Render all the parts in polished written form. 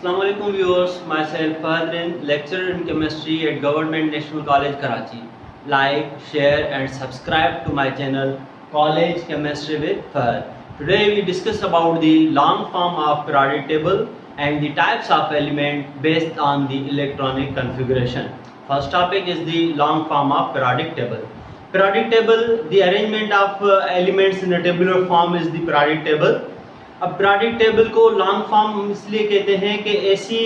Assalamu alaikum viewers, myself Fahadrin, lecturer in chemistry at Government National College Karachi. Like, share and subscribe to my channel College Chemistry with Fahad. Today we discuss about the long form of periodic table and the types of element based on the electronic configuration. First topic is the long form of periodic table. Periodic table, the arrangement of elements in a tabular form is the periodic table. अब periodic table को long form इसलिए कहते हैं कि ऐसी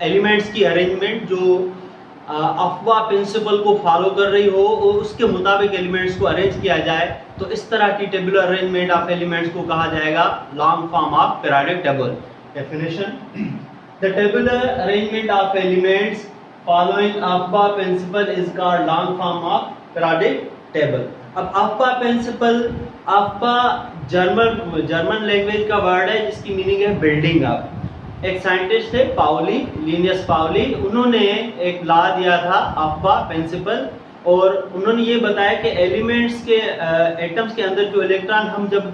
elements की arrangement जो अफवा प्रिंसिपल को फॉलो कर रही हो और उसके मुताबिक एलिमेंट्स को अरेंज किया जाए, तो इस तरह की टेबुलर अरेंजमेंट ऑफ एलिमेंट्स को कहा जाएगा long form of periodic table. Definition: the tabular arrangement of elements following Aufbau principle is called long form of periodic table. अब अफवा प्रिंसिपल, अफवा जर्मन लैंग्वेज का वर्ड है जिसकी मीनिंग है building up. एक साइंटिस्ट थे पाउली, लिनियस पाउली, उन्होंने एक लॉ दिया था अफवा प्रिंसिपल, और उन्होंने ये बताया कि एलिमेंट्स के एटम्स के अंदर जो इलेक्ट्रॉन हम जब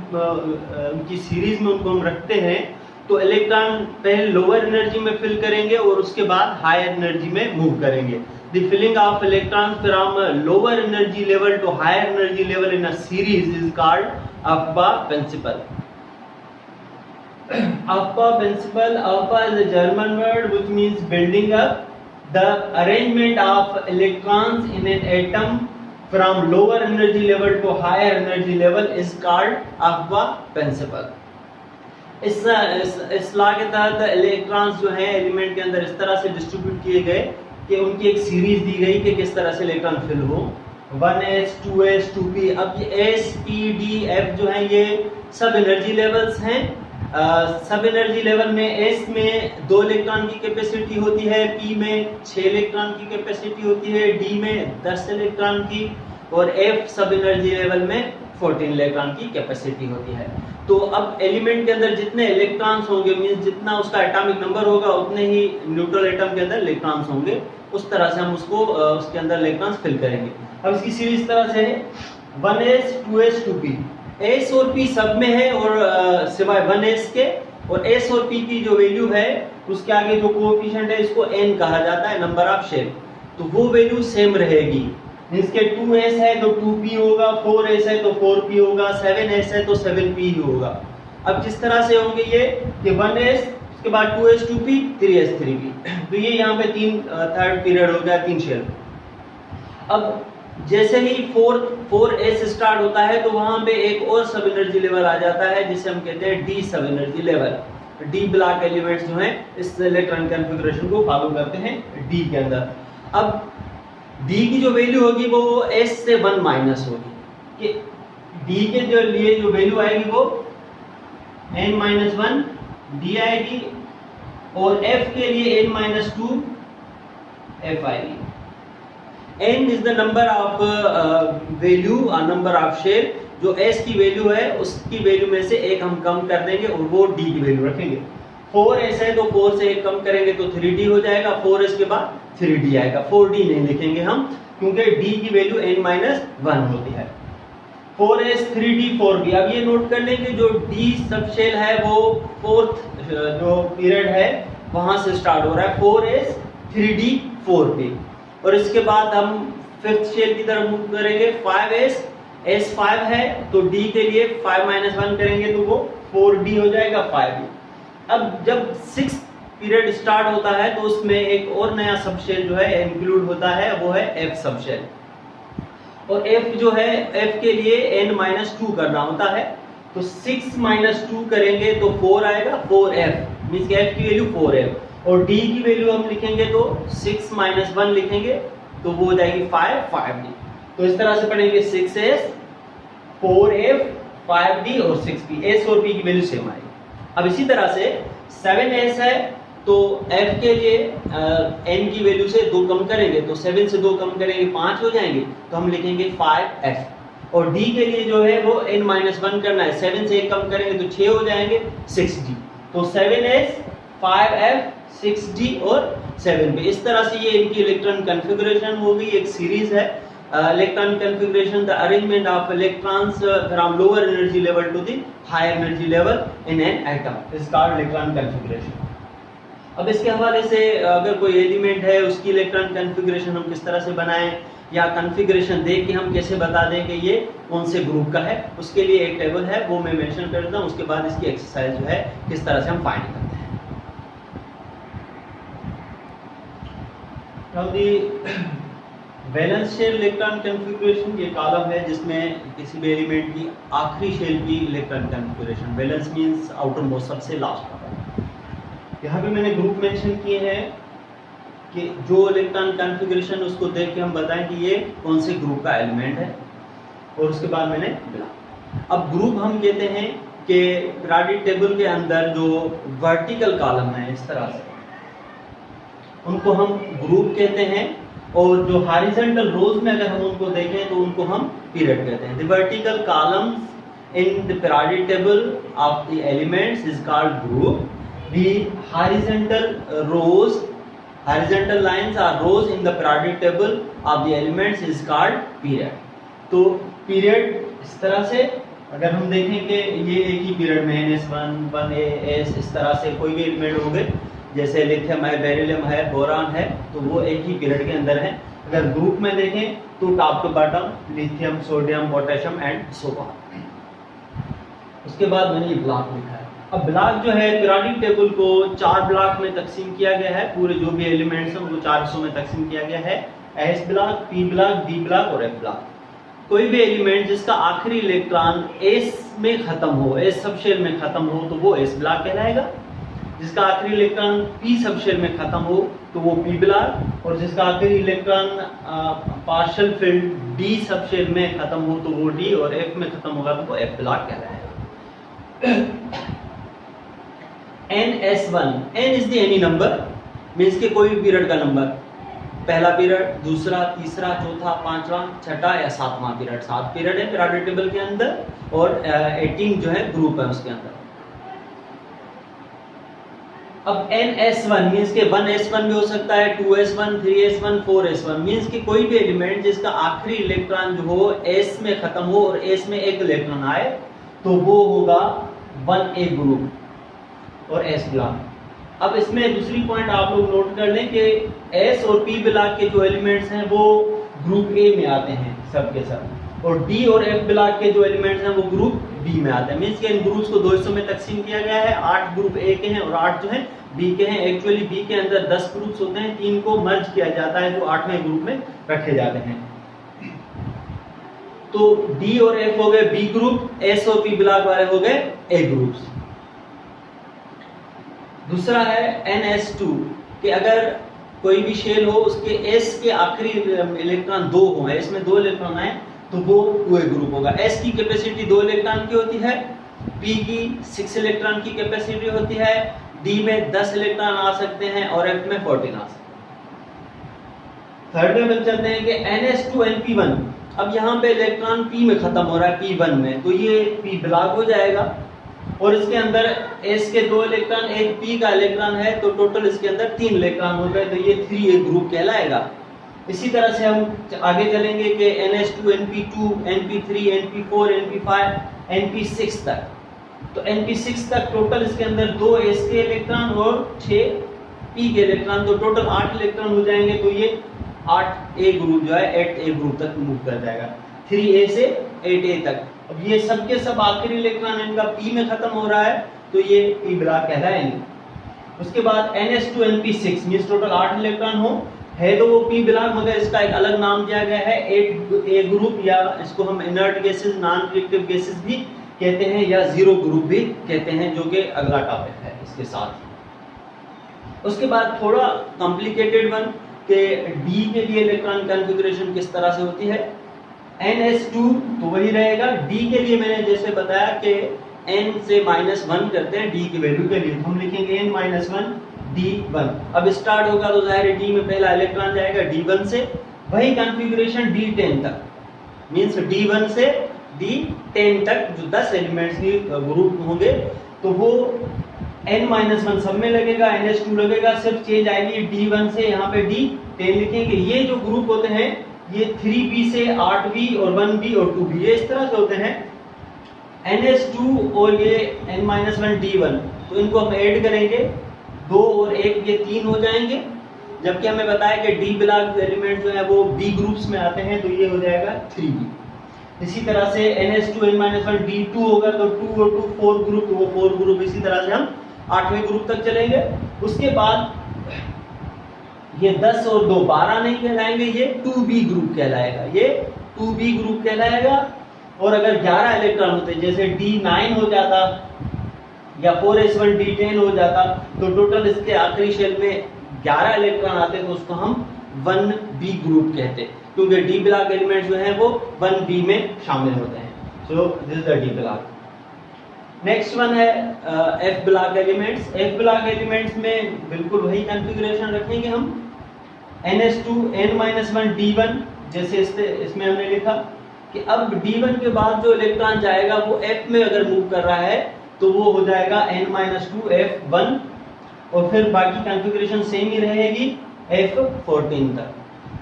उनकी सीरीज में उनको हम रखते हैं तो इलेक्ट्रॉन पहले लोअर एनर्जी में फिल करेंगे और उसके बाद हायर एनर्जी में मूव करेंगे. The filling of electrons from lower energy level to higher energy level in a series is called Aufbau principle. Aufbau principle, Aufbau is a German word which means building up. The arrangement of electrons in an atom from lower energy level to higher energy level is called Aufbau principle. इस law के तहत electrons जो हैं element के अंदर इस तरह से डिस्ट्रीब्यूट किए गए कि उनकी एक सीरीज दी गई कि किस तरह से इलेक्ट्रॉन फिल हो. 1s, 2s, 2p. अब ये s, p, d, f जो हैं ये सब एनर्जी लेवल्स हैं. सब एनर्जी लेवल में s में 2 इलेक्ट्रॉन की कैपेसिटी होती है, p में 6 इलेक्ट्रॉन की कैपेसिटी होती है, d में 10 इलेक्ट्रॉन की, और f सब एनर्जी लेवल में 14 इलेक्ट्रॉन की कैपेसिटी होती है. तो अब एलिमेंट के अंदर जितने इलेक्ट्रॉन्स होंगे, मींस जितना उसका एटॉमिक नंबर होगा उतने ही न्यूट्रल एटम के अंदर इलेक्ट्रॉन्स होंगे. उस तरह से हम उसको उसके अंदर इलेक्ट्रॉन्स फिल करेंगे. अब इसकी सीरीज तरह से है 1s, 2s, 2p. s और p सब में है और सिवाय 1s के, और s और p की जो वैल्यू है उसके आगे जो कोएफिशिएंट है इसको n कहा जाता है, नंबर ऑफ शेप. तो वो वैल्यू सेम रहेगी. इसके 2s है तो 2p होगा, 4s है तो 4p होगा, 7s है तो 7p ही होगा. अब जिस तरह से होंगे ये कि 1s, उसके बाद 2s, 2p, 3s, 3p. तो ये यहाँ पे 3 थर्ड पीरियड हो गया, 3 शेल. अब जैसे ही 4s स्टार्ट होता है तो वहां पे एक और सब एनर्जी लेवल आ जाता है जिसे हम कहते हैं d सब energy level. d block elements जो हैं इस इलेक्ट्रॉन कॉन्फ़िगरेशन को फॉलो करते हैं d के अंदर. अब d की जो वैल्यू होगी वो s से 1 माइनस होगी, कि d के जो लिए जो वैल्यू आएगी वो n-1 d आएगी, और f के लिए n-2 f आएगी. n is the number of value और नंबर ऑफ शेप. जो s की वैल्यू है उसकी वैल्यू में से एक हम कम कर देंगे और वो d की वैल्यू रखेंगे. 4s है तो 4 से एक कम करेंगे तो 3d हो जाएगा, 4s के बाद 3d आएगा. 4d नहीं लिखेंगे हम क्योंकि d की वैल्यू n-1 होती है. 4s, 3d, 4b. अब ये नोट कर लें कि जो d सब शेल है वो फोर्थ जो पीरियड है वहां से स्टार्ट हो रहा है, 4s, 3d, 4p. और इसके बाद हम फिफ्थ शेल की तरफ मूव करेंगे. 5s, s5 है तो d के लिए 5-1 करेंगे तो वो 4d हो जाएगा, 5d. अब जब 6 पीरियड स्टार्ट होता है तो उसमें एक और नया सब शेल जो है इंक्लूड होता है, वो है f सब शेल. और f जो है f के लिए n-2 करना होता है, तो 6-2 करेंगे तो 4 आएगा, 4f मींस f की वैल्यू 4f. और d की वैल्यू हम लिखेंगे तो 6-1 लिखेंगे तो वो हो जाएगी 5d. तो इस तरह से पढ़ेंगे 6s, 4f, 5d और 6p. s और p की वैल्यू सेम आएगी. अब इसी तरह से 7s है तो f के लिए n की वैल्यू से 2 कम करेंगे तो 7 से 2 कम करेंगे 5 हो जाएंगे, तो हम लिखेंगे 5f. और d के लिए जो है वो n-1 करना है, 7 से 1 कम करेंगे तो 6 हो जाएंगे, 6d. तो 7s, 5f, 6d और 7p. इस तरह से ये इनकी इलेक्ट्रॉन कॉन्फ़िगरेशन होगी. एक सीरीज है electron configuration, the arrangement of electrons from lower energy level to the higher energy level in an atom is called electron configuration. अब इसके हवाले से अगर कोई एलिमेंट है उसकी इलेक्ट्रॉन कॉन्फ़िगरेशन हम किस तरह से बनाएं, या कॉन्फ़िगरेशन देख के हम कैसे बता दें कि ये कौन से ग्रुप का है, उसके लिए एक टेबल है वो मैं मेंशन कर देता हूं। उसके बाद इसकी एक्सरसाइज जो है किस तरह से हम फाइंड करते हैं। Now the valence shell electron configuration ये कॉलम है जिसमें किसी भी एलिमेंट की आखिरी शेल की electron configuration, valence means outermost, सबसे लास्ट वाला। यहाँ पे मैंने ग्रुप मेंशन किए हैं कि जो इलेक्ट्रॉन कॉन्फ़िगरेशन उसको देख के हम बताएं कि ये कौन से ग्रुप का एलिमेंट है, और उसके बाद मैंने ब्लॉक। अब ग्रुप हम कहते हैं कि पीरियोडिक टेबल के अंदर जो वर्टिकल कॉलम है इस तरह से, उनको हम ग्रुप कहते हैं, और जो हॉरिजॉन्टल रोज में अगर हम उनको देखें तो उनको हम पीरियड कहते हैं। The vertical columns in the periodic table of the elements is called group. The horizontal lines are rows in the periodic table of the elements is called period। तो पीरियड इस तरह से अगर हम देखें कि ये एक ही पीरियड में है, S1, 1A, S, इस तरह से कोई भी एलिमेंट हो गए, जैसे लिथियम है, बेरिलियम है, बोरान है, तो वो एक ही पीरियड के अंदर है। अगर ग्रुप में देखें तो top to bottom lithium, sodium, potassium and so on. उसके बाद मैंने ये ब्लॉक लिखा है। अब ब्लॉक जो है पीरियोडिक टेबल को 4 ब्लॉक में तकसीम किया गया है। पूरे जो भी एलिमेंट्स हैं उनको 4 हिस्सों में तकसीम किया गया है, S block, P block, D block और F ब्लॉक। कोई भी एलिमेंट जिसका आखिरी इलेक्ट्रॉन S में खत्म हो, S सबशेल में खत्म हो, तो वो S ब्लॉक कहलाएगा। जिसका आखिरी इलेक्ट्रॉन P सबशेल में खत्म हो तो वो P ब्लॉक, और जिसका आखिरी electron partial field D subshell में खत्म हो तो वो D, और F में खत्म होगा तो वो F ब्लॉक कहलाएगा। NS1, N is the any number, means के कोई भी पीरियड का नंबर, पहला पीरियड, दूसरा, तीसरा, चौथा, पांचवा, छठा या सातवां पीरियड। 7 पीरियड है पीरियोडिक टेबल के अंदर, और 18 जो है ग्रुप है उसके अंदर। अब NS1 मीन्स के 1S1 भी हो सकता है, 2S1, 3S1, 4S1, मीन्स के कोई भी एलिमेंट जिसका आखिरी इलेक्ट्रॉन जो हो S में खत्म हो और S में एक इलेक्ट्रॉन आए तो वो होगा 1A ग्रुप और S ब्लॉक। अब इसमें दूसरी पॉइंट आप लोग नोट कर लें कि S और P ब्लॉक के जो एलिमेंट्स हैं वो ग्रुप A में आते हैं सब के सब, और D और F ब्लॉक के जो एलिमेंट्स हैं वो ग्रुप B में आते हैं। मींस के इन ग्रुप्स को 2 हिस्सों में तकसीम किया गया है। 8 ग्रुप A के हैं और 8 जो हैं B के हैं। एक्चुअली B के अंदर 10 ग्रुप्स होते हैं, 3 को मर्ज किया जाता है जो 8वें ग्रुप में रखे जाते हैं। तो D और F हो गए B ग्रुप, S और P ब्लॉक वाले हो गए A ग्रुप्स। दूसरा है NS2 कि अगर कोई भी शेल हो उसके S के आखिरी इलेक्ट्रॉन 2 हो, S में 2 इलेक्ट्रॉन आए तो वो 2A ग्रुप होगा। S की कैपेसिटी 2 इलेक्ट्रॉन की होती है, P की 6 इलेक्ट्रॉन की कैपेसिटी होती है, D में 10 इलेक्ट्रॉन आ सकते हैं और F में 14 आ सकते हैं। थर्ड में चलते हैं कि NS2 NP1। अब यहाँ पे इलेक्ट्रॉन P में खत्म हो रहा है, P1 में, तो ये P ब्लॉक हो जाएगा, और इसके अंदर S के 2 इलेक्ट्रॉन, एक P का इलेक्ट्रॉन है, तो टोटल इसके अंदर 3 इलेक्ट्रॉन हो गए, तो ये 3A ग्रुप कहलाएगा। इसी तरह से हम आगे चलेंगे कि NS2 NP2 NP3 NP4 NP5 NP6 तक। तो NP6 तक टोटल इसके अंदर 2 S के इलेक्ट्रॉन और 6 P के इलेक्ट्रॉन, तो टोटल 8 इलेक्ट्रॉन हो जाएंगे। तो ये 8A ग्रुप जो है 8A ग्रुप तक मूव कर जाएगा, 3A से 8A तक। अब ये सब के सब आखिरी इलेक्ट्रॉन इनका P में खत्म हो रहा है तो ये P ब्लॉक कहलाएंगे। उसके बाद NS2 NP6 means total 8 electron हो है तो वो P ब्लॉक, मगर इसका एक अलग नाम दिया गया है 8A ग्रुप, या इसको हम inert gases, non reactive gases भी कहते हैं, या जीरो ग्रुप भी कहते हैं, जो कि अगला टॉपिक है इसके साथ। उसके बाद थोड़ा कॉम्प्लिकेटेड वन कि D के लिए इलेक्ट्रॉन कॉन्फ़िगरेशन किस तरह से होती है। NS2 तो वही रहेगा। D के लिए मैंने जैसे बताया कि N से -1 करते हैं D की वैल्यू के लिए, तो हम लिखेंगे N-1 D1। अब स्टार्ट होगा तो जाहिर है D में पहला इलेक्ट्रॉन जाएगा D1 से, वही कॉन्फ़िगरेशन D10 तक, मींस D1 से D10 तक जो 10 एलिमेंट्स के ग्रुप होंगे तो वो N-1 सब में लगेगा, NS2 लगेगा, सिर्फ चेंज आएगी D1 से यहाँ पे D10 लिखेंगे। ये जो ग्रुप होते हैं ये 3B से 8B और 1B और 2B ये इस तरह से होते हैं। NS2 और ये N-1 D1, तो इनको हम ऐड करेंगे 2 और 1 ये 3 हो जाएंगे, जबकि हमें बताया कि डी ब्लॉक एलिमेंट जो है वो बी ग्रुप्स में आते हैं, तो ये हो जाएगा 3b। इसी तरह से ns2n-1 d2 होगा तो 2 और 2 4 ग्रुप, तो वो 4 ग्रुप। इसी तरह से हम 8वें ग्रुप तक चलेंगे। उसके बाद ये 10 और 2 12 नहीं कहलाएंगे, ये 2b ग्रुप कहलाएगा, ये 2b ग्रुप कहलाएगा। और अगर 11 इलेक्ट्रॉन होते जैसे d9 हो जाता या 4s1 d10 हो जाता, तो टोटल इसके आखिरी शेल में 11 इलेक्ट्रॉन आते तो उसको हम 1b ग्रुप कहते, क्योंकि डी ब्लॉक एलिमेंट जो है वो 1b में शामिल होते हैं। So this is the D block. Next one है F block elements. F block elements में बिल्कुल वही कॉन्फ़िगरेशन रखेंगे हम, ns2n-1 d1, जैसे इसमें हमने लिखा कि अब d1 के बाद जो इलेक्ट्रॉन जाएगा वो f में अगर मूव कर रहा है तो वो हो जाएगा n-2 f1, और फिर बाकी कॉन्फ़िगरेशन सेम ही रहेगी f14 तक,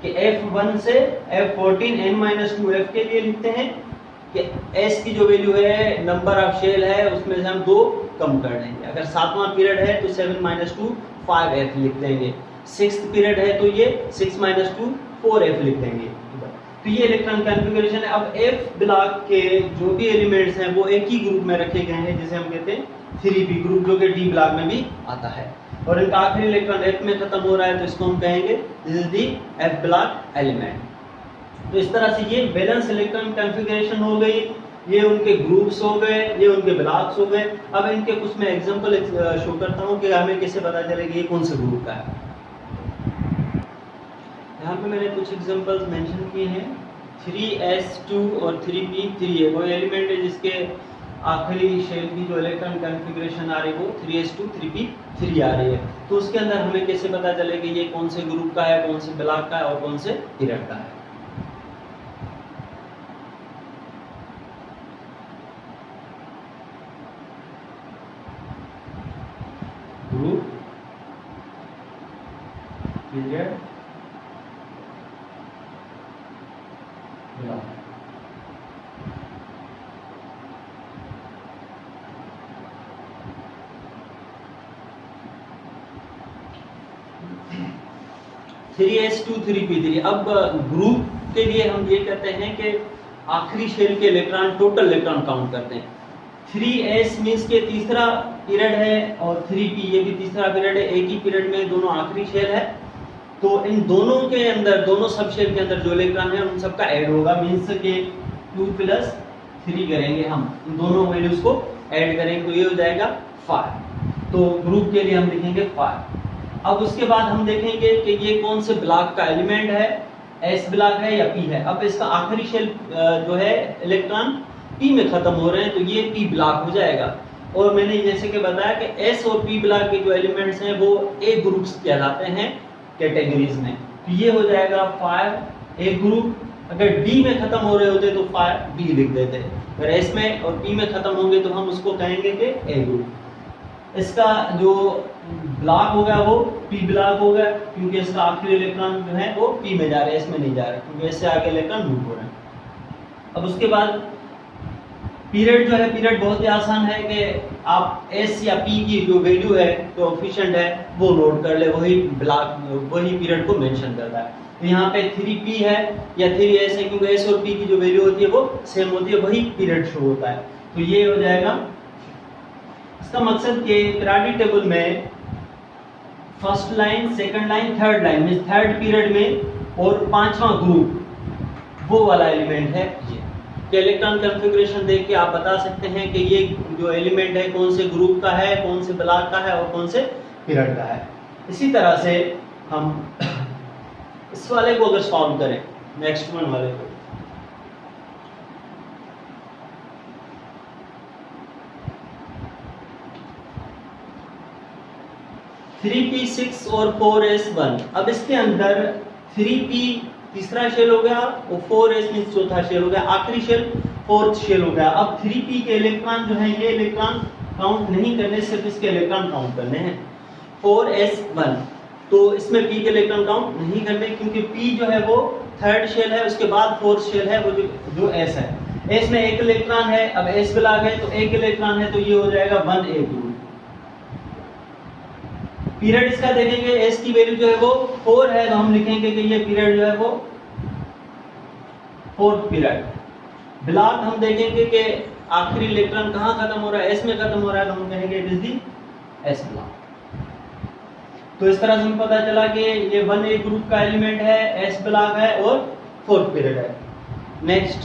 कि f1 से f14 n-2 f के लिए लिखते हैं कि s की जो वैल्यू है, नंबर ऑफ शेल है, उसमें से हम 2 कम कर देंगे। अगर 7वां पीरियड है तो 7-2 5f लिख देंगे, 6th पीरियड है तो ये 6-2 4f लिख देंगे। तो ये इलेक्ट्रॉन कॉन्फ़िगरेशन है। अब f ब्लॉक के जो भी एलिमेंट्स हैं वो एक ही ग्रुप में रखे गए हैं, जिसे हम कहते हैं 3b ग्रुप, जो कि डी ब्लॉक में भी आता है, और इनका आखिरी इलेक्ट्रॉन f में खत्म हो रहा है, तो इसको हम कहेंगे this is the f block element. तो इस तरह से ये बैलेंस इलेक्ट्रॉन कॉन्फ़िगरेशन हो गई, ये उनके ग्रुप्स हो गए, ये उनके ब्लॉक्स हो गए। अब इनके कुछ मैं एग्जांपल शो करता हूँ कि हमें कैसे पता चलेगा ये कौन से ग्रुप का है। यहाँ पे मैंने कुछ एग्जांपल्स मेंशन किए हैं। 3s2 और 3p3 है वो एलिमेंट है जिसके आखिरी शेल की जो इलेक्ट्रॉन कॉन्फ़िगरेशन आ रही है वो 3s2 3p3 आ रही है। तो उसके अंदर हमें कैसे पता चलेगा ये कौन से ग्रुप का है, कौन से ब्लॉक का है और कौन से पीरियड का है। Group, period, block. Three S two 3p3। अब ग्रुप के लिए हम ये कहते हैं कि आखिरी शेल के इलेक्ट्रॉन, टोटल इलेक्ट्रॉन काउंट करते हैं। 3s मींस के तीसरा पीरियड है और 3p ये भी तीसरा पीरियड है, एक ही पीरियड में दोनों आखिरी शेल है। तो इन दोनों के अंदर, दोनों सब शेल के अंदर जो इलेक्ट्रॉन है उन सबका ऐड होगा, मींस के 2 + 3 करेंगे हम, इन दोनों वैल्यूज को ऐड करेंगे तो ये हो जाएगा 5। तो ग्रुप के लिए हम लिखेंगे 5। अब उसके बाद हम देखेंगे कि ये कौन से ब्लॉक का एलिमेंट है, s ब्लॉक है या p है। अब इसका आखिरी शेल जो है इलेक्ट्रॉन p में खत्म हो रहे हैं तो ये p ब्लॉक हो जाएगा। और मैंने जैसे कि बताया कि s और p ब्लॉक के जो एलिमेंट्स हैं वो a ग्रुप्स कहलाते हैं कैटेगरीज में। तो ये हो जाएगा 5 a ग्रुप। अगर d में खत्म हो रहे होते तो 5b लिख देते, अगर s में और p में खत्म होंगे तो हम उसको कहेंगे कि a ग्रुप। इसका जो ब्लॉक होगा वो p ब्लॉक होगा, क्योंकि इसका आखिरी इलेक्ट्रॉन जो है वो p में जा रहे हैं, s में नहीं जा रहे, क्योंकि इससे आगे इलेक्ट्रॉन मूव हो रहे हैं। अब उसके बाद पीरियड जो है, पीरियड बहुत ही आसान है कि आप s या p की जो वैल्यू है, कोएफिशिएंट है, वो नोट कर ले, वही ब्लॉक वही पीरियड को मेंशन करता है। तो यहाँ पे 3p है या 3s है, क्योंकि s और p की जो वैल्यू होती है वो सेम होती है, वही पीरियड शो होता है। तो ये हो जाएगा। इसका मकसद कि पीरियोडिक टेबल में first line, second line, third line means third period में और 5वां ग्रुप वो वाला एलिमेंट है ये। इलेक्ट्रॉन कॉन्फ़िगरेशन देख के आप बता सकते हैं कि ये जो एलिमेंट है कौन से ग्रुप का है, कौन से ब्लॉक का है और कौन से पीरियड का है। इसी तरह से हम इस वाले को अगर सॉल्व करें, नेक्स्ट वन वाले को, थ्री पी 6 और 4s1। अब इसके अंदर 3p तीसरा शेल हो गया और 4s मींस चौथा शेल हो गया, आखिरी शेल 4th शेल हो गया। अब 3p के इलेक्ट्रॉन जो है ये इलेक्ट्रॉन काउंट नहीं करने, सिर्फ इसके इलेक्ट्रॉन काउंट करने हैं। 4s1 तो इसमें p के इलेक्ट्रॉन काउंट नहीं करने, क्योंकि p जो है वो थर्ड शेल है, उसके बाद 4th शेल है वो जो s है। s में एक इलेक्ट्रॉन है, अब s ब्लॉक है तो एक इलेक्ट्रॉन है, तो ये हो जाएगा 1a ग्रुप। पीरियड इसका देखेंगे, एस की वैल्यू जो है वो 4 है, तो हम लिखेंगे कि ये पीरियड जो है वो 4th पीरियड। ब्लॉक हम देखेंगे कि आखिरी इलेक्ट्रॉन कहाँ खत्म हो रहा है, एस में खत्म हो रहा है, तो हम कहेंगे it is the S block. तो इस तरह से हमें पता चला कि ये 1A ग्रुप का एलिमेंट है, एस ब्लॉक है और 4th पीरियड है। Next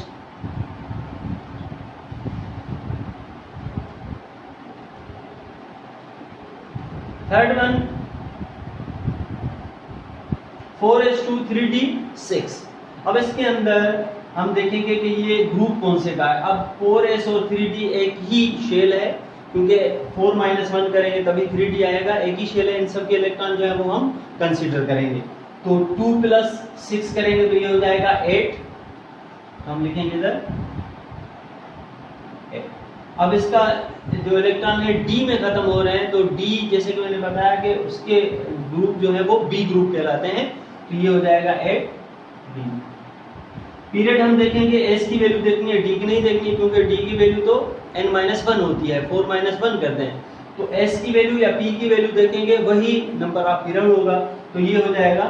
third one 4s2 3d6। अब इसके अंदर हम देखेंगे कि ये ग्रुप कौन से का है। अब 4s और 3d एक ही शेल है, क्योंकि 4 - 1 करेंगे तभी 3d आएगा, एक ही शेल है, इन सब के इलेक्ट्रॉन जो है वो हम कंसीडर करेंगे। तो 2 + 6 करेंगे तो ये हो जाएगा 8, हम लिखेंगे इधर 8। अब इसका जो इलेक्ट्रॉन है डी में खत्म हो रहे हैं, तो डी जैसे कि मैंने बताया कि उसके ग्रुप जो है वो बी ग्रुप कहलाते हैं, तो ये हो जाएगा 8b। पीरियड हम देखेंगे, एस की वैल्यू देखनी है, डी की नहीं देखनी, क्योंकि डी की वैल्यू तो n-1 होती है, 4 - 1 करते हैं। तो एस की वैल्यू या पी की वैल्यू देखेंगे, वही नंबर ऑफ पीरियड होगा, तो ये हो जाएगा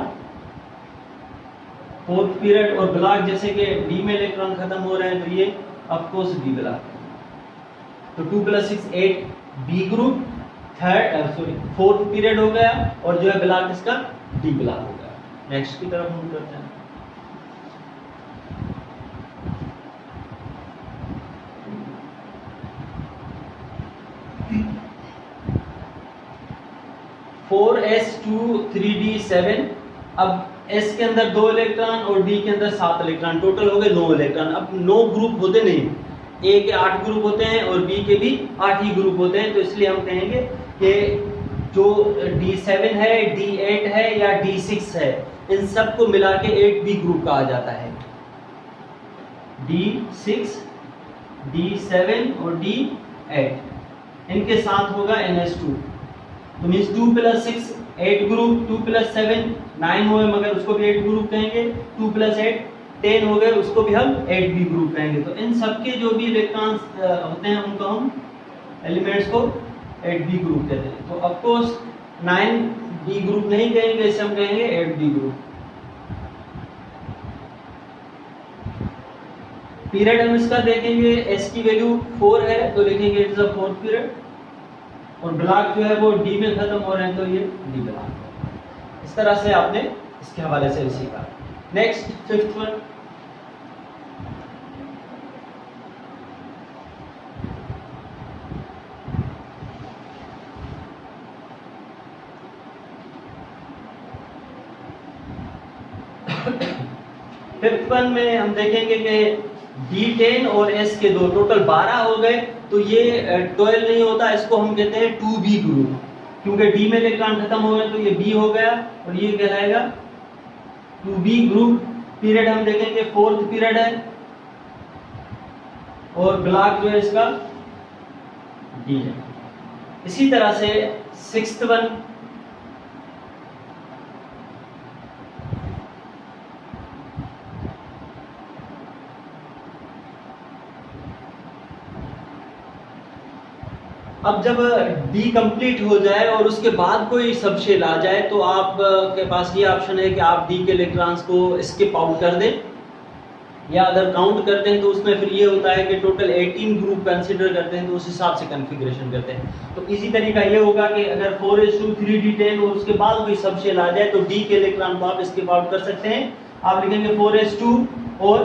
4th पीरियड। और ब्लॉक जैसे कि डी में इलेक्ट्रॉन खत्म हो रहे हैं, तो ये ऑफ कोर्स डी ब्लॉक। तो 2 + 6 8 बी ग्रुप, 4th पीरियड हो गया, और जो है ब्लॉक इसका डी ब्लॉक हो गया। नेक्स्ट की तरफ मूव करते हैं। Four S2 3d7। अब S के अंदर 2 इलेक्ट्रॉन और D के अंदर 7 इलेक्ट्रॉन, टोटल हो गए 9 इलेक्ट्रॉन। अब 9 ग्रुप होते नहीं, A के 8 ग्रुप होते हैं और B के भी 8 ही ग्रुप होते हैं, तो इसलिए हम कहेंगे कि जो D7 है, D8 है या D6 है, इन सब को मिला के 8B ग्रुप कहा जाता है। D6, D7 और D8, इनके साथ होगा NH2, तो मीन्स 2 + 6 8 ग्रुप, 2 + 7 9 हो गए, मगर उसको भी 8 ग्रुप कहेंगे, 2 + 8 10 हो गए, उसको भी हम 8B ग्रुप कहेंगे। तो इन सबके जो भी इलेक्ट्रॉन्स होते हैं उनको हम एलिमेंट्स को 8B ग्रुप कहते हैं। तो ऑफ कोर्स 9B ग्रुप नहीं कहेंगे, इसे हम कहेंगे 8B ग्रुप। पीरियड हम इसका देखेंगे, एस की वैल्यू 4 है, तो लिखेंगे it is a 4th period, और ब्लॉक जो है वो डी में खत्म हो रहे हैं, तो ये डी ब्लॉक। इस तरह से आपने इसके हवाले से सीखा। Next 5th one, fifth one में हम देखेंगे कि D10 और S के 2 टोटल 12 हो गए, तो ये 12 नहीं होता, इसको हम कहते हैं 2B ग्रुप, क्योंकि D में इलेक्ट्रॉन खत्म हो गए तो ये B हो गया और ये कहलाएगा 2B ग्रुप। पीरियड हम देखेंगे 4th पीरियड है, और ब्लॉक जो है इसका D है। इसी तरह से 6th वन, अब जब D कंप्लीट हो जाए और उसके बाद कोई सब शेल आ जाए, तो आप के पास ये ऑप्शन है कि आप D के इलेक्ट्रॉन्स को स्किप आउट कर दें, या अगर काउंट करते हैं तो उसमें फिर ये होता है कि टोटल 18 ग्रुप कंसीडर करते हैं, तो उस हिसाब से कॉन्फ़िगरेशन करते हैं। तो इसी तरीका ये होगा कि अगर 4s2 3d10 और उसके बाद कोई सब शेल आ जाए, तो D के इलेक्ट्रॉन को आप स्किप आउट कर सकते हैं। आप लिखेंगे 4s2 और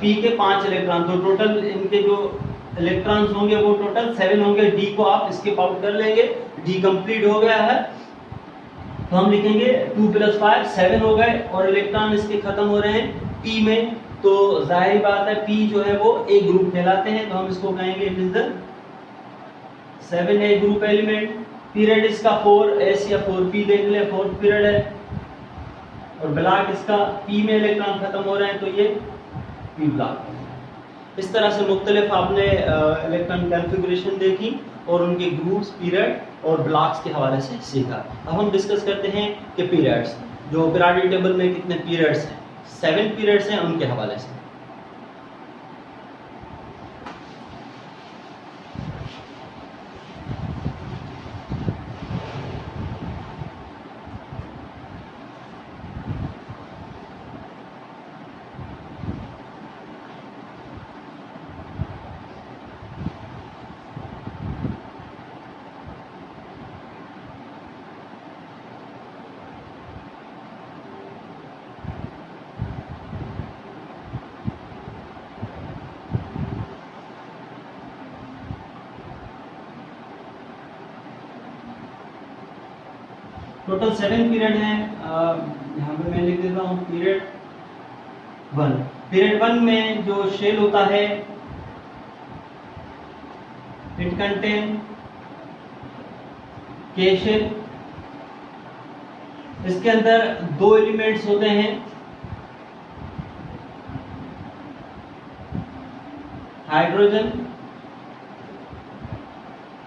P के 5 इलेक्ट्रॉन, तो टोटल इनके जो इलेक्ट्रॉन्स होंगे वो टोटल 7 होंगे। D को आप स्किप आउट कर लेंगे, D कंप्लीट हो गया है, तो हम लिखेंगे 2 + 5 7 हो गए, और इलेक्ट्रॉन इसके खत्म हो रहे हैं P में, तो जाहिर बात है P जो है वो A ग्रुप कहलाते हैं, तो हम इसको कहेंगे it is the 7A group element. Period इसका 4s या 4p देख ले, 4th पीरियड है, और ब्लॉक इसका P में इलेक्ट्रॉन खत्म हो रहे हैं, तो ये P ब्लॉक। इस तरह से मुख्तलिफ आपने इलेक्ट्रॉन कॉन्फ़िगरेशन देखी और उनके ग्रुप्स, पीरियड और ब्लॉक्स के हवाले से सीखा। अब हम डिस्कस करते हैं कि पीरियड्स, जो पीरियोडिक टेबल में कितने पीरियड्स हैं, 7 पीरियड्स हैं, उनके हवाले से। टोटल 7 पीरियड है। यहाँ पे मैं लिख देता हूँ पीरियड 1। पीरियड 1 में जो शेल होता है इट कंटेन के शेल। इसके अंदर 2 एलिमेंट्स होते हैं, हाइड्रोजन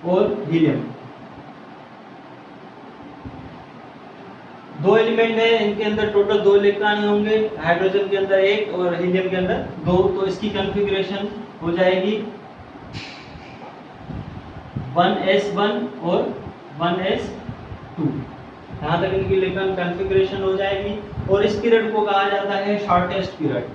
और हीलियम। 2 एलिमेंट है, इनके अंदर टोटल 2 इलेक्ट्रॉन होंगे, हाइड्रोजन के अंदर 1 और हीलियम के अंदर 2। तो इसकी कॉन्फ़िगरेशन हो जाएगी 1s1 और 1s2। यहाँ तक इनकी इलेक्ट्रॉन कॉन्फ़िगरेशन हो जाएगी। और इस पीरियड को कहा जाता है शॉर्टेस्ट पीरियड,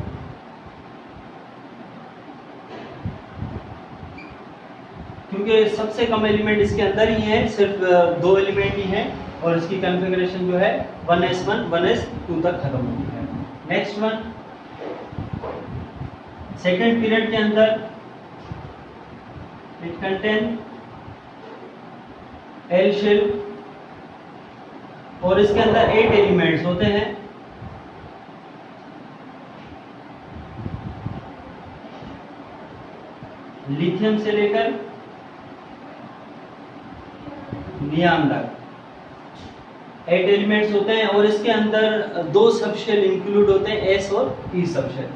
क्योंकि सबसे कम एलिमेंट इसके अंदर ही है, सिर्फ 2 एलिमेंट ही हैं और इसकी कॉन्फ़िगरेशन जो है 1s1 1s2 तक खत्म होती है। नेक्स्ट वन, सेकेंड पीरियड के अंदर इट कंटेन एल शेल और इसके अंदर 8 एलिमेंट्स होते हैं, लिथियम से लेकर नियान तक 8 एलिमेंट्स होते हैं। और इसके अंदर 2 सबशेल इंक्लूड होते हैं, एस और पी सबशेल।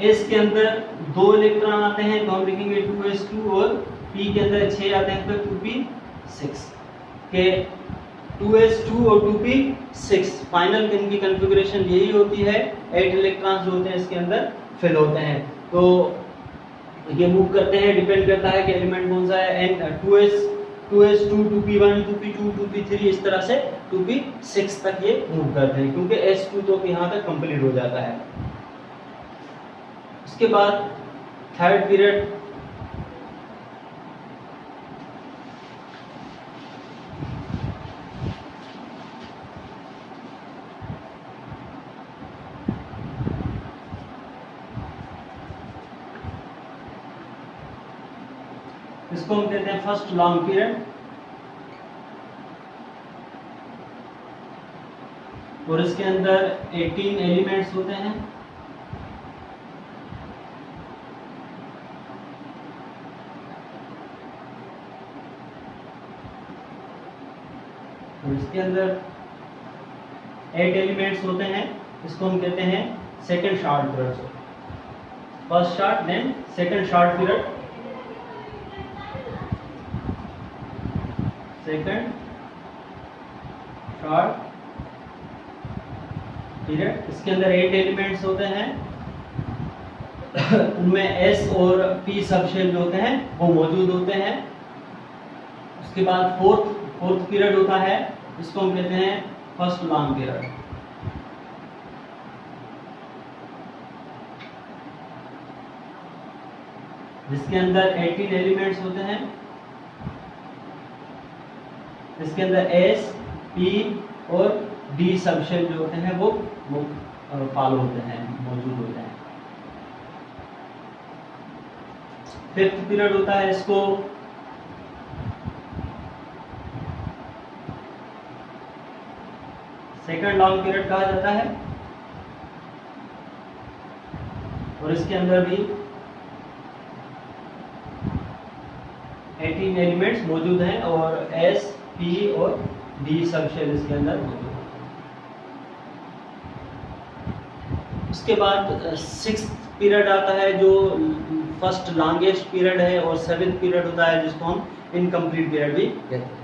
एस के अंदर 2 इलेक्ट्रॉन आते हैं, तो हम लिखेंगे 2s2 और पी के अंदर 6 आते हैं, तो 2p6 के 2s2 और 2p6 फाइनल इनकी कॉन्फ़िगरेशन यही होती है। 8 इलेक्ट्रॉन्स जो होते हैं इसके अंदर फिल होते हैं। तो ये मूव करते हैं, डिपेंड करता है कि एलिमेंट कौन सा है। And 2s2 2p1 2p2 2p3 इस तरह से 2p6 तक ये मूव करते हैं, क्योंकि s2 तो यहाँ तक कंप्लीट हो जाता है। उसके बाद थर्ड पीरियड इसको हम कहते हैं फर्स्ट लॉन्ग पीरियड। और इसके अंदर 18 एलिमेंट्स होते हैं, और इसके अंदर 8 एलिमेंट्स होते हैं। इसको हम कहते हैं second short period. First short then second short period, second short period. इसके अंदर 8 एलिमेंट्स होते हैं, उनमें S और P सबशेल जो होते हैं वो मौजूद होते हैं। उसके बाद फोर्थ पीरियड होता है, इसको हम कहते हैं फर्स्ट लॉन्ग पीरियड। जिसके अंदर 18 एलिमेंट्स होते हैं, इसके अंदर S, P और D सबशेल जो होते हैं वो फॉलो होते हैं, मौजूद होते हैं। फिफ्थ पीरियड होता है, इसको सेकंड लॉन्ग पीरियड कहा जाता है। और इसके अंदर भी 18 एलिमेंट्स मौजूद हैं और S, P और D सबशेल इसके अंदर मौजूद हैं। उसके बाद सिक्स्थ पीरियड आता है जो फर्स्ट लॉन्गेस्ट पीरियड है, और सेवेंथ पीरियड होता है जिसको हम इनकम्प्लीट पीरियड भी कहते हैं।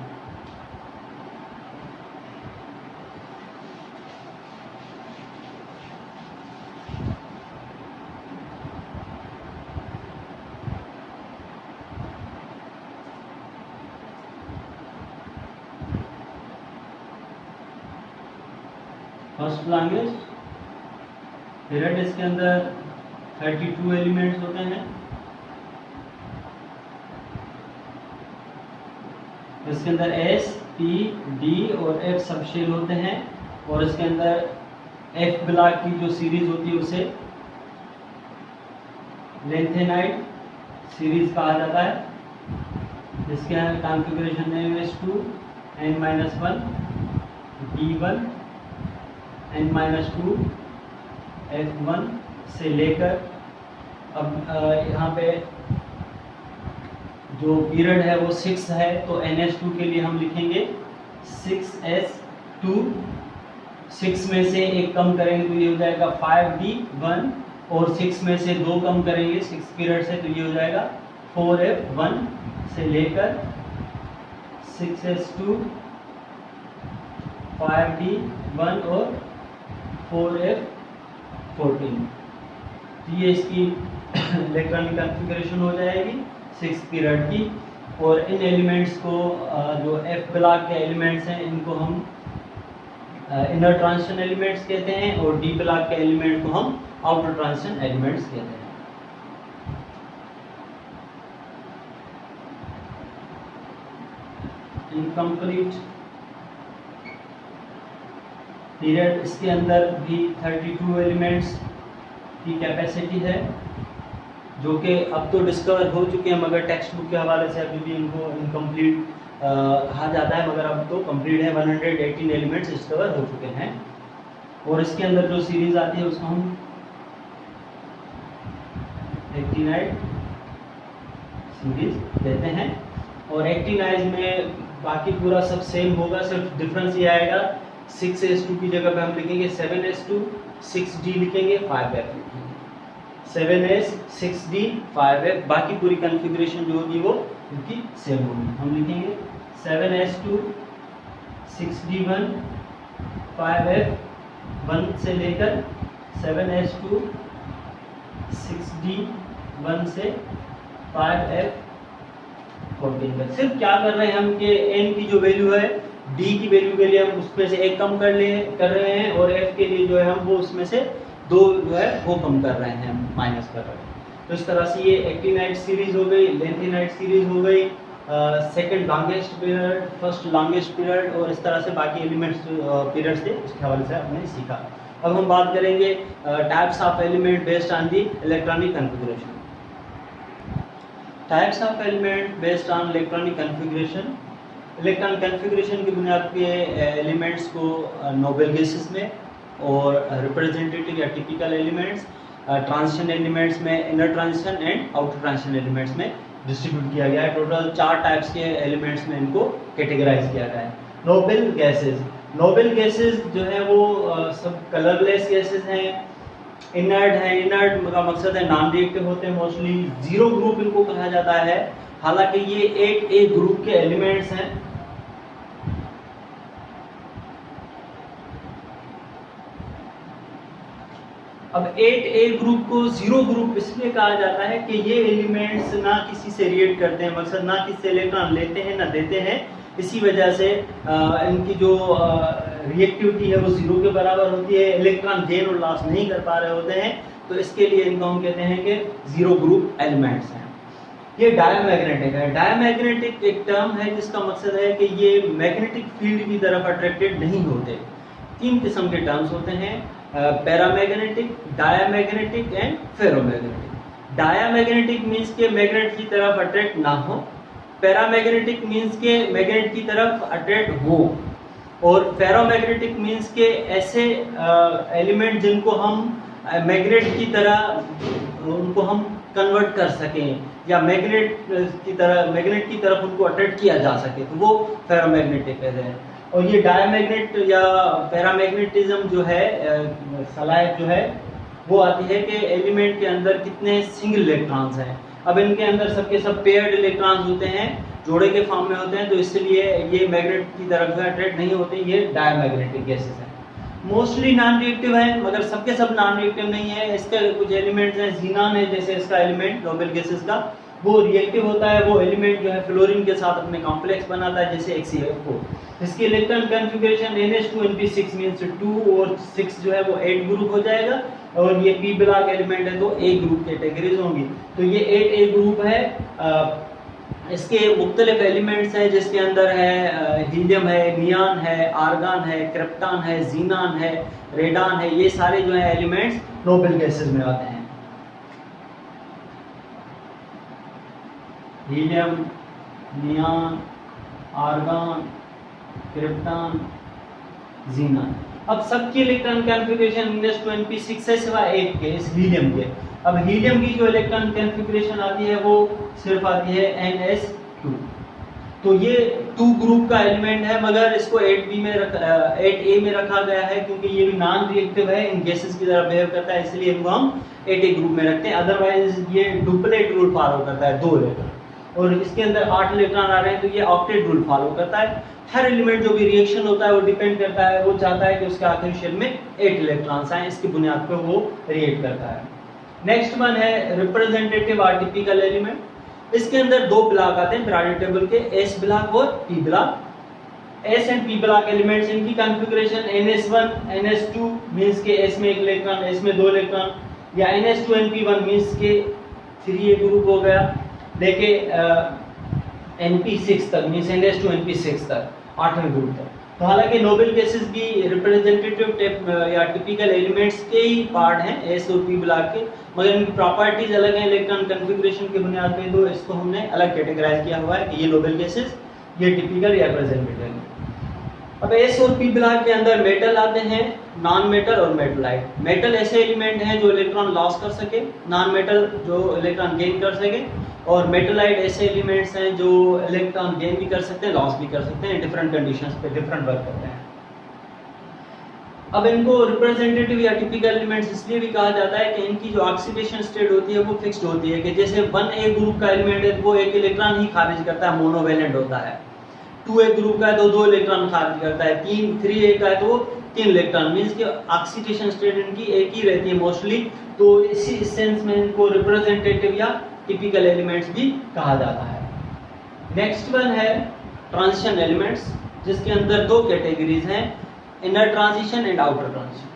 फर्स्ट लॉन्गेस्ट पीरियड, इसके अंदर 32 एलिमेंट्स होते हैं। इसके अंदर S, P, D और F सबशेल होते हैं, और इसके अंदर F ब्लॉक की जो सीरीज होती है उसे लेंथेनाइट, सीरीज कहा जाता है, जिसके कॉन्फ़िगरेशन है S2 n-1 D1 n-2 F1 से लेकर, अब यहाँ पे जो पीरियड है वो 6 है, तो NS2 के लिए हम लिखेंगे 6S2, 6 में से एक कम करेंगे तो ये हो जाएगा 5D1, और 6 में से 2 कम करेंगे 6 पीरियड से तो ये हो जाएगा 4F1 से लेकर 6S2 5D1 और 4F14। ये इसकी इलेक्ट्रॉनिक कॉन्फ़िगरेशन हो जाएगी 6 पीरियड की। और इन एलिमेंट्स को जो F ब्लॉक के एलिमेंट्स हैं इनको हम इनर ट्रांजिशन एलिमेंट्स कहते हैं, और D ब्लॉक के एलिमेंट को हम आउटर ट्रांजिशन एलिमेंट्स कहते हैं। इनकम्प्लीट पीरियड, इसके अंदर भी 32 एलिमेंट्स की कैपेसिटी है, जो कि अब तो डिस्कवर हो चुके हैं, मगर टेक्स्ट बुक के हवाले से अभी भी इनको इनकम्प्लीट कहा जाता है, मगर अब तो कंप्लीट है। 118 एलिमेंट्स डिस्कवर हो चुके हैं। और इसके अंदर जो सीरीज आती है उसको हम एक्टिनाइड सीरीज कहते हैं। और एक्टिनाइड में बाकी पूरा सब सेम होगा, सिर्फ डिफरेंस ये आएगा 6S2 की जगह पे हम लिखेंगे 7S2, 6D लिखेंगे, 5F लिखेंगे, 7S 6D 5F। बाकी पूरी कॉन्फ़िगरेशन जो होगी वो उनकी सेम होगी। हम लिखेंगे 7S2 6D1 5F 1 से लेकर 7S2 6D1 से 5F 14 तक। सिर्फ क्या कर रहे हैं हम कि n की जो वैल्यू है d की वैल्यू के लिए हम उसमें से एक कम कर रहे हैं, और f के लिए जो है हम वो उसमें से 2 जो है वो कम कर रहे हैं, माइनस कर रहे हैं। तो इस तरह से ये एक्टिनाइड सीरीज हो गई, लेंथिनाइड सीरीज हो गई, second longest period, first longest period, और इस तरह से बाकी एलिमेंट्स पीरियड से उसके हवाले से हमने सीखा। अब हम बात करेंगे types of element based on the electronic configuration. Types of element based on electronic configuration. Electronic configuration की बुनियाद पे एलिमेंट्स को नोबल गैसेस में, और रिप्रेजेंटेटिव या टिपिकल एलिमेंट्स, ट्रांजिशन एलिमेंट्स में, inner transition and outer transition elements में distribute किया गया है। टोटल 4 टाइप्स के एलिमेंट्स में इनको कैटेगराइज किया गया है। नोबल गैसेस, नोबल गैसेस जो है वो सब कलरलेस गैसेस हैं, इनर्ट है। इनर्ट का मकसद है नॉन रिएक्टिव होते हैं मोस्टली, जीरो ग्रुप इनको कहा जाता है। हालांकि ये 8A ग्रुप के एलिमेंट्स हैं। अब 8A ग्रुप को जीरो ग्रुप इसलिए कहा जाता है कि ये एलिमेंट्स ना किसी से रिएक्ट करते हैं, मकसद ना किसी से इलेक्ट्रॉन लेते हैं ना देते हैं, इसी वजह से इनकी जो रिएक्टिविटी है वो जीरो के बराबर होती है, इलेक्ट्रॉन गेन और लॉस नहीं कर पा रहे होते हैं, तो इसके लिए इनको हम कहते हैं कि जीरो ग्रुप एलिमेंट्स हैं। ये डायमैग्नेटिक है। डायमैग्नेटिक एक टर्म है जिसका मकसद है कि ये मैग्नेटिक फील्ड की तरफ अट्रैक्टेड नहीं होते। 3 किस्म के टर्म्स होते हैं, paramagnetic, diamagnetic and ferromagnetic. Diamagnetic means के मैग्नेट की तरफ अट्रैक्ट ना हो, पैरामैग्नेटिक मींस के मैग्नेट की तरफ अट्रैक्ट हो, और फेरोमैग्नेटिक मींस के ऐसे एलिमेंट जिनको हम मैग्नेट की तरह उनको हम कन्वर्ट कर सकें, या मैग्नेट की तरफ उनको अट्रैक्ट किया जा सके, तो वो फेरोमैग्नेटिक कहते हैं। और ये डायमैग्नेट या पैरामैग्नेटिज्म जो है सलाहियत जो है वो आती है कि एलिमेंट के अंदर कितने सिंगल इलेक्ट्रॉन्स हैं। अब इनके अंदर सबके सब पेयर्ड इलेक्ट्रॉन्स होते हैं, जोड़े के फॉर्म में होते हैं, तो इसलिए ये मैग्नेट की तरफ अट्रैक्ट नहीं होते, ये डायमैग्नेटिक गैसेस हैं। मोस्टली नॉन रिएक्टिव है, मगर सबके सब नॉन रिएक्टिव नहीं है। इसके कुछ एलिमेंट्स हैं, ज़ीनान है जैसे इसका एलिमेंट नोबेल गैसेस का, वो रिएक्टिव होता है। वो एलिमेंट जो है फ्लोरीन के साथ अपने कॉम्प्लेक्स बनाता है जैसे HCl4। इसकी इलेक्ट्रॉन कॉन्फ़िगरेशन NH2np6 मींस 2 और 6 जो है वो 8 ग्रुप हो जाएगा, और ये p ब्लॉक एलिमेंट है तो A ग्रुप कैटेगरीज होंगी। तो ये 8A ग्रुप है। इसके मुख्तलिफ एलिमेंट्स हैं जिसके अंदर है हीलियम है, नियान है, आर्गन है, क्रिप्टॉन है, ज़ीनान है, रेडान है। ये सारे जो है एलिमेंट्स नोबेल गैसेस में आते हैं। Helium, neon, argon, krypton, xenon. अब सबकी इलेक्ट्रॉन कॉन्फ़िगरेशन -2 np6 है सिवाय एक के, इस हीलियम के। अब हीलियम की जो इलेक्ट्रॉन कॉन्फ़िगरेशन आती है वो सिर्फ आती है ns2। तो ये 2 ग्रुप का एलिमेंट है, मगर इसको 8b में 8a में रखा गया है क्योंकि ये भी नॉन रिएक्टिव है, इन गैसेस की तरह बिहेव करता है, इसलिए इनको हम 8a ग्रुप में रखते हैं। अदरवाइज ये डुप्लेट रूल फॉलो करता है, 2 इलेक्ट्रॉन, और इसके अंदर 8 इलेक्ट्रॉन आ रहे हैं तो ये ऑक्टेट रूल फॉलो करता है। हर एलिमेंट जो भी रिएक्शन होता है वो डिपेंड करता है, वो चाहता है कि उसके आखिरी शेल में 8 इलेक्ट्रॉन्स आए, इसकी बुनियाद पर वो रिएक्ट करता है। नेक्स्ट वन है रिप्रेजेंटेटिव आर्टिपिकल एलिमेंट। इसके अंदर 2 ब्लॉक आते हैं पीरियोडिक टेबल के, एस ब्लॉक और P block. S and P block elements, इनकी कॉन्फ़िगरेशन ns1 ns2 मींस के एस में 1 इलेक्ट्रॉन, एस में 2 इलेक्ट्रॉन, या ns2 np1 मींस के 3a ग्रुप हो गया, लेके np6 तक मींस ns2 np6 तक, 8वें ग्रुप तक। तो हालांकि नोबेल गैसेस भी रिप्रेजेंटेटिव या टिपिकल एलिमेंट्स के ही पार्ट हैं, एस और पी ब्लॉक के, मगर इनकी प्रॉपर्टीज अलग हैं इलेक्ट्रॉन कॉन्फ़िगरेशन की बुनियाद पे, तो इसको हमने अलग कैटेगराइज किया हुआ है कि ये नोबेल गैसेस, ये टिपिकल या रिप्रेजेंटेटिव। अब एस और पी ब्लॉक के अंदर मेटल आते हैं, नॉन मेटल और मेटलाइट। मेटल ऐसे एलिमेंट हैं जो इलेक्ट्रॉन लॉस कर सके, नॉन मेटल जो इलेक्ट्रॉन गेन कर सके, और मेटलाइट ऐसे एलिमेंट्स हैं जो इलेक्ट्रॉन गेन भी कर सकते हैं, लॉस भी कर सकते हैं, डिफरेंट कंडीशंस पे डिफरेंट वर्क करते हैं। अब इनको रिप्रेजेंटेटिव या टिपिकल एलिमेंट्स इसलिए भी कहा जाता है कि इनकी जो ऑक्सीडेशन स्टेट होती है वो फिक्स्ड होती है, कि जैसे 1a ग्रुप का एलिमेंट है वो 1 इलेक्ट्रॉन ही खारिज करता है, मोनोवैलेंट होता है। 2a ग्रुप का है तो 2 इलेक्ट्रॉन खारिज करता है, 3a का है तो 3 इलेक्ट्रॉन, मींस कि ऑक्सीडेशन स्टेट इनकी एक ही रहती है मोस्टली। तो इसी सेंस में इनको रिप्रेजेंटेटिव या टिपिकल एलिमेंट्स भी कहा जाता है। नेक्स्ट वन है ट्रांजिशन एलिमेंट्स, जिसके अंदर 2 कैटेगरीज हैं, inner transition and outer transition.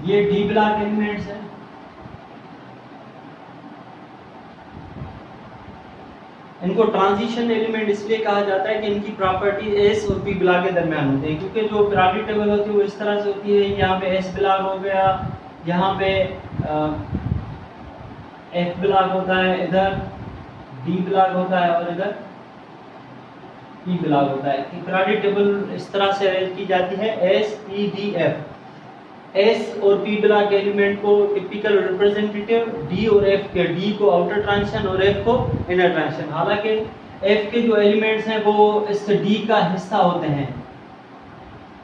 ये डी ब्लॉक एलिमेंट्स है, इनको ट्रांजिशन एलिमेंट इसलिए कहा जाता है कि इनकी प्रॉपर्टी एस और पी ब्लॉक के दरमियान होती है, क्योंकि जो पीरियोडिक टेबल होती है वो इस तरह से होती है, यहाँ पे एस ब्लॉक हो गया, यहाँ पे एफ ब्लॉक होता है, इधर डी ब्लॉक होता है और इधर पी ब्लॉक होता है। पीरियोडिक टेबल इस तरह से अरेंज की जाती है, S P D F. S और पी ब्लॉक एलिमेंट को टिपिकल रिप्रेजेंटेटिव, डी और एफ के, डी को आउटर ट्रांजिशन और एफ को इनर ट्रांजिशन। हालांकि एफ के जो एलिमेंट्स हैं वो इस डी का हिस्सा होते हैं,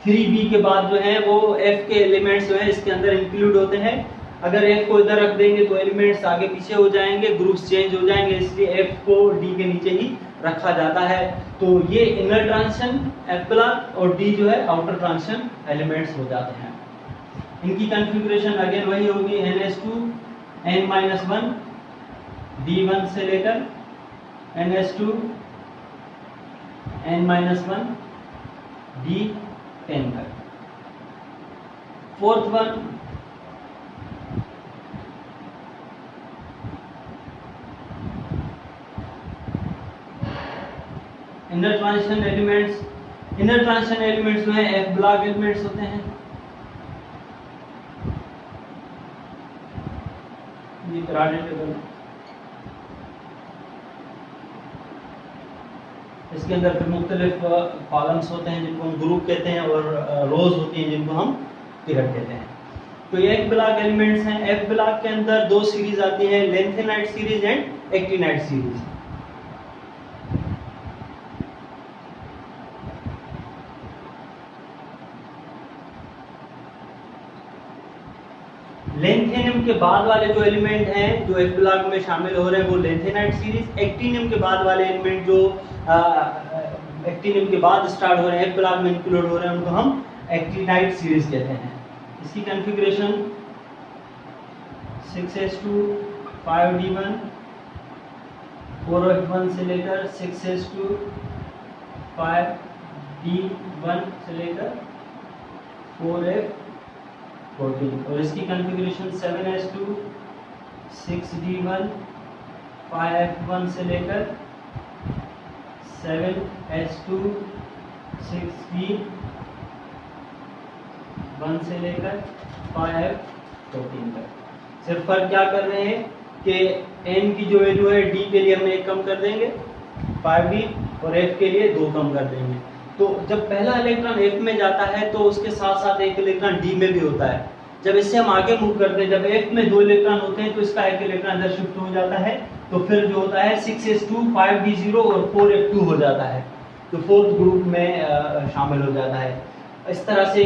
3b के बाद जो है वो एफ के एलिमेंट्स जो है इसके अंदर इंक्लूड होते हैं। अगर एफ को इधर रख देंगे तो एलिमेंट्स आगे पीछे हो जाएंगे, ग्रुप्स चेंज हो जाएंगे, इसलिए एफ को डी के नीचे ही रखा जाता है। तो ये इनर ट्रांजिशन एफ ब्लॉक और डी जो है आउटर ट्रांजिशन एलिमेंट्स हो जाते हैं। इनकी कॉन्फ़िगरेशन अगेन वही होगी, ns2 n-1 d1 से लेकर ns2 n-1 d10 तक। Fourth one inner transition elements. Inner transition elements जो है एफ ब्लॉक एलिमेंट्स होते हैं। ये पीरियोडिक टेबल, इसके अंदर फिर मुख्तलिफ कॉलम्स होते हैं जिनको हम ग्रुप कहते हैं, और रोज होती हैं जिनको हम पीरियड कहते हैं। तो ये एफ ब्लॉक एलिमेंट्स हैं। एफ ब्लॉक के अंदर 2 सीरीज आती है, lanthanide series and actinide series. Lanthanum के बाद वाले जो एलिमेंट हैं जो एफ ब्लॉक में शामिल हो रहे हैं वो लेंथेनाइट सीरीज। एक्टिनियम के बाद वाले एलिमेंट जो एक्टिनियम के बाद स्टार्ट हो रहे हैं, एफ ब्लॉक में इंक्लूड हो रहे हैं, उनको हम एक्टिनाइट सीरीज कहते हैं। इसकी कॉन्फ़िगरेशन 6s2 5d1 4f1 से लेकर 6s2 5d1 से लेकर 4f14 और इसकी कॉन्फ़िगरेशन 7s2 6d1 5f1 से लेकर 7s2 6d1 से लेकर 5f14 तक। सिर्फ फर्क क्या कर रहे हैं कि n की जो वैल्यू है d के लिए हम 1 कम कर देंगे 5d और f के लिए 2 कम कर देंगे। तो जब पहला इलेक्ट्रॉन f में जाता है तो उसके साथ साथ एक इलेक्ट्रॉन d में भी होता है। जब इससे हम आगे मूव करते हैं, जब f में 2 इलेक्ट्रॉन होते हैं तो इसका एक इलेक्ट्रॉन इधर शिफ्ट हो जाता है, तो फिर जो होता है 6s2 5d0 और 4f2 हो जाता है, तो फोर्थ ग्रुप में शामिल हो जाता है। इस तरह से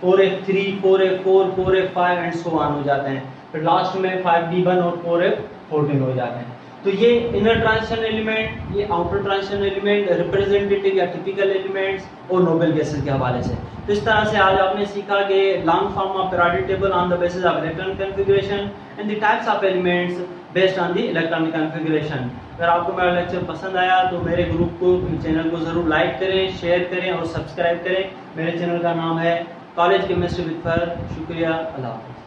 4f3 4f4 4f5 and so on हो जाते हैं, फिर लास्ट में 5d1 और 4f14 हो जाते हैं। तो ये इनर ट्रांजिशन एलिमेंट, ये आउटर ट्रांजिशन एलिमेंट, रिप्रेजेंटेटिव या टिपिकल एलिमेंट्स और नोबेल गैसेस के हवाले से। तो इस तरह से आज आपने सीखा कि long form of periodic table on the basis of electron configuration and the types of elements based on the electronic configuration. अगर आपको मेरा लेक्चर पसंद आया तो मेरे ग्रुप को, चैनल को ज़रूर लाइक करें, शेयर करें और सब्सक्राइब करें। मेरे चैनल का नाम है कॉलेज केमिस्ट्री विद फर। शुक्रिया, अल्लाह हाफ़िज़।